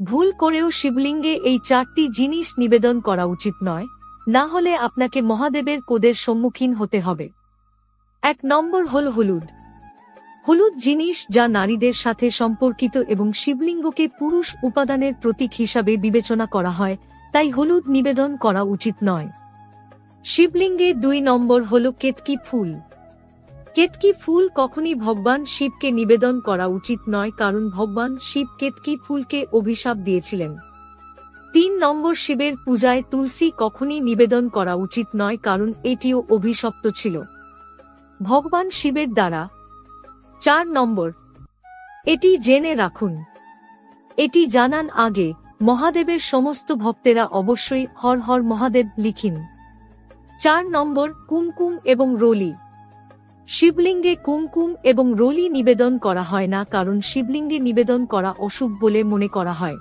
ভুল করেও শিবলিঙ্গে এই 4টি জিনিস নিবেদন করা উচিত নয়, না হলে আপনাকে মহাদেবের কোদের সম্মুখীন হতে হবে। 1 নম্বর হল হলুদ। হলুদ জিনিস যা নারীদের সাথে সম্পর্কিত এবং শিবলিঙ্গকে পুরুষ উপাদানের প্রতীক হিসাবে বিবেচনা করা হয়, তাই হলুদ নিবেদন করা উচিত নয়। শিবলিঙ্গে 2 নম্বর হল কেতকী ফুল। কেতকী ফুল কখনই ভগবান শিবকে নিবেদন করা উচিত নয়, কারণ ভগবান শিব কেতকী ফুলকে অভিশাপ দিয়েছিলেন। 3 নম্বর শিবের পূজায় তুলসী কখনই নিবেদন করা উচিত নয়, কারণ এটিও অভিশপ্ত ছিল ভগবান শিবের দ্বারা। 4 নম্বর, এটি জেনে রাখুন। এটি জানার আগে মহাদেবের সমস্ত ভক্তেরা অবশ্যই হর হর মহাদেব লিখিন। 4 নম্বর, কুমকুম এবং রোলি। শিবলিঙ্গে কুমকুম এবং রোলি নিবেদন করা হয় না, কারণ শিবলিঙ্গে নিবেদন করা অশুভ বলে মনে করা হয়।